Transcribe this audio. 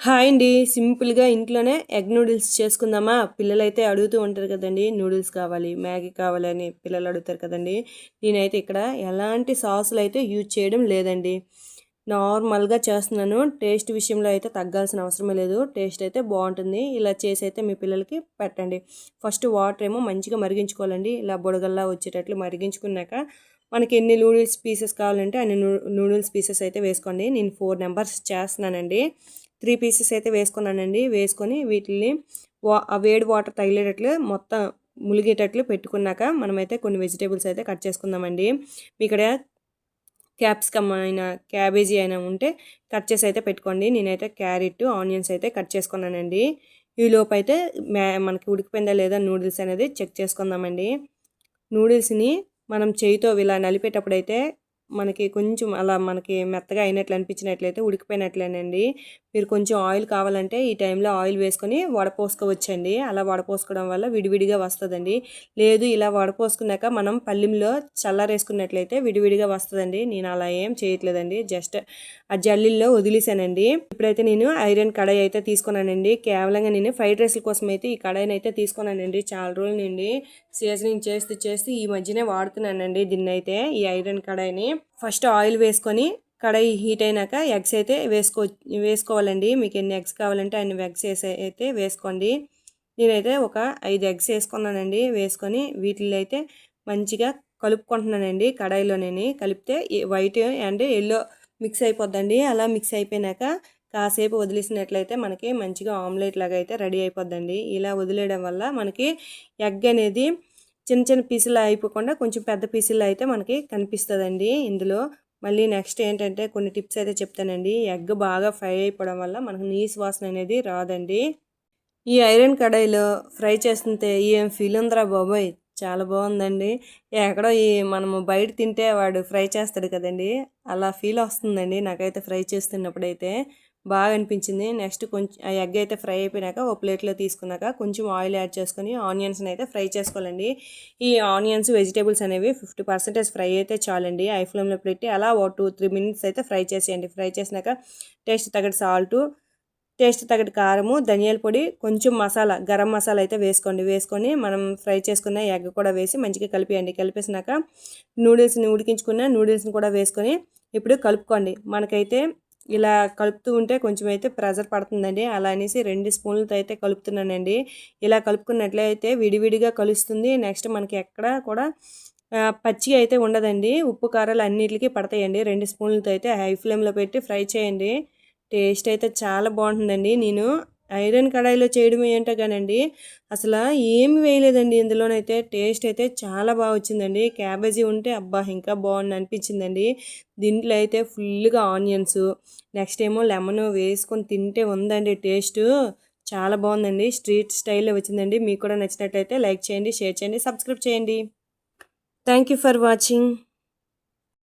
Hi అండి. సింపుల్‌గా ఇంట్లోనే ఎగ్ నూడిల్స్ చేసుకుందామా? పిల్లలైతే అడుగుతూ ఉంటారు కదండీ! నూడిల్స్ కావాలి, మ్యాగీ కావాలని పిల్లలు అడుగుతారు కదండీ! నేనైతే ఇక్కడ ఎలాంటి సాసులైతే యూజ్ చేయడం లేదండి. నార్మల్‌గా చేస్తున్నాను. టేస్ట్ విషయంలో అయితే తగ్గాల్సిన అవసరమే లేదు. టేస్ట్ అయితే బావుంటుంది. ఇలా చేసి అయితే మీ పిల్లలకి పెట్టండి. ఫస్ట్ వాటర్ ఏమో మంచిగా మరిగించుకోవాలండి. ఇలా బుడగల్లా వచ్చేటట్లు మరిగించుకున్నాక మనకి ఎన్ని నూడిల్స్ పీసెస్ కావాలంటే అన్ని నూడిల్స్ పీసెస్ అయితే వేసుకోండి. నేను 4 నంబర్స్ చేస్తున్నానండి. 3 పీసెస్ అయితే వేసుకున్నానండి. వేసుకొని వీటిల్ని ఆ వేడి వాటర్ తగిలేటట్లు మొత్తం ములిగేటట్లు పెట్టుకున్నాక మనమైతే కొన్ని వెజిటేబుల్స్ అయితే కట్ చేసుకుందామండి. ఇక్కడ క్యాప్సికమ్ అయినా క్యాబేజీ అయినా ఉంటే కట్ చేసి అయితే పెట్టుకోండి. నేనైతే క్యారెట్, ఆనియన్స్ అయితే కట్ చేసుకున్నానండి. ఈలోపు అయితే మనకి ఉడికిపోయిందా లేదా నూడిల్స్ అనేది చెక్ చేసుకుందామండి. నూడిల్స్‌ని మనం చేయితో ఇలా నలిపేటప్పుడైతే మనకి కొంచెం అలా మనకి మెత్తగా అయినట్లు అనిపించినట్లయితే ఉడికిపోయినట్లేనండి. మీరు కొంచెం ఆయిల్ కావాలంటే ఈ టైంలో ఆయిల్ వేసుకొని వడపోసుకోవచ్చండి. అలా వడపోసుకోవడం వల్ల విడివిడిగా వస్తదండి. లేదు ఇలా వడపోసుకున్నాక మనం పల్లీంలో చల్లారేసుకున్నట్లయితే విడివిడిగా వస్తదండి. నేను అలా ఏం చేయట్లేదండి. జస్ట్ ఆ జల్లీల్లో వదిలేసానండి. ఇప్పుడైతే నేను ఐరన్ కడాయి అయితే తీసుకున్నానండి. కేవలంగా నేను ఫ్రైడ్ రైస్ల కోసం అయితే ఈ కడాయిని అయితే తీసుకున్నానండి. చాలా రోజుల నుండి సీజనింగ్ చేస్తూ ఈ మధ్యనే వాడుతున్నానండి దీన్నైతే ఈ ఐరన్ కడాయిని. ఫస్ట్ ఆయిల్ వేసుకొని కడాయి హీట్ అయినాక ఎగ్స్ అయితే వేసుకోవాలండి. మీకు ఎన్ని ఎగ్స్ కావాలంటే అన్ని ఎగ్స్ అయితే వేసుకోండి. నేనైతే ఒక 5 ఎగ్స్ వేసుకున్నానండి. వేసుకొని వీటిల్లో అయితే మంచిగా కలుపుకుంటున్నానండి. కడాయిలోనే కలిపితే వైట్ అండ్ ఎల్లో మిక్స్ అయిపోద్దండి. అలా మిక్స్ అయిపోయినాక కాసేపు వదిలేసినట్లయితే మనకి మంచిగా ఆమ్లెట్ లాగా అయితే రెడీ అయిపోద్దండి. ఇలా వదిలేయడం వల్ల మనకి ఎగ్ అనేది చిన్న చిన్న పీసులు అయిపోకుండా కొంచెం పెద్ద పీసులు అయితే మనకి కనిపిస్తుందండి ఇందులో. మళ్ళీ నెక్స్ట్ ఏంటంటే కొన్ని టిప్స్ అయితే చెప్తానండి. ఎగ్ బాగా ఫ్రై అయిపోవడం వల్ల మనకు నీసు వాసన అనేది రాదండి. ఈ ఐరన్ కడాయిలో ఫ్రై చేస్తుంటే ఏం ఫీల్ ఉందిరా బాబోయ్! చాలా బాగుందండి. ఎక్కడో మనము బయట తింటే వాడు ఫ్రై చేస్తాడు కదండీ! అలా ఫీల్ వస్తుందండి నాకైతే ఫ్రై చేస్తున్నప్పుడైతే. బాగా అనిపించింది. నెక్స్ట్ కొంచెం ఆ ఎగ్ అయితే ఫ్రై అయిపోయినాక ఓ ప్లేట్లో తీసుకున్నాక కొంచెం ఆయిల్ యాడ్ చేసుకొని ఆనియన్స్ని అయితే ఫ్రై చేసుకోవాలండి. ఈ ఆనియన్స్ వెజిటేబుల్స్ అనేవి 50% ఫ్రై అయితే చాలండి. హై ఫ్లేమ్లో పెట్టి అలా ఓ 2-3 మినిట్స్ అయితే ఫ్రై చేసేయండి. ఫ్రై చేసినాక టేస్ట్ తగ్గట్టు సాల్టు, టేస్ట్ తగ్గట్టు కారము, ధనియాల పొడి, కొంచెం మసాలా, గరం మసాలా అయితే వేసుకోండి. వేసుకొని మనం ఫ్రై చేసుకున్న ఎగ్ కూడా వేసి మంచిగా కలిపేయండి. కలిపేసినాక నూడిల్స్ని ఉడికించుకున్న నూడిల్స్ని కూడా వేసుకొని ఇప్పుడు కలుపుకోండి. మనకైతే ఇలా కలుపుతూ ఉంటే కొంచెం అయితే ప్రెజర్ పడుతుందండి. అలా అనేసి 2 స్పూన్లతో అయితే కలుపుతున్నానండి. ఇలా కలుపుకున్నట్లయితే విడివిడిగా కలుస్తుంది. నెక్స్ట్ మనకి ఎక్కడ కూడా పచ్చిగా అయితే ఉండదండి. ఉప్పు కారాలు అన్నిటికీ పడతాయండి. 2 స్పూన్లతో అయితే హై ఫ్లేమ్లో పెట్టి ఫ్రై చేయండి. టేస్ట్ అయితే చాలా బాగుంటుందండి. నేను ఐరన్ కడాయిలో చేయడం ఏంటో కానండి అసలు ఏమి వేయలేదండి ఇందులోనైతే. టేస్ట్ అయితే చాలా బాగా వచ్చిందండి. క్యాబేజీ ఉంటే అబ్బా ఇంకా బాగుంది అనిపించిందండి. దీంట్లో అయితే ఫుల్గా ఆనియన్స్, నెక్స్ట్ ఏమో లెమన్ వేసుకొని తింటే ఉందండి టేస్ట్. చాలా బాగుందండి. స్ట్రీట్ స్టైల్లో వచ్చిందండి. మీకు కూడా నచ్చినట్లయితే లైక్ చేయండి, షేర్ చేయండి, సబ్స్క్రైబ్ చేయండి. Thank you for watching.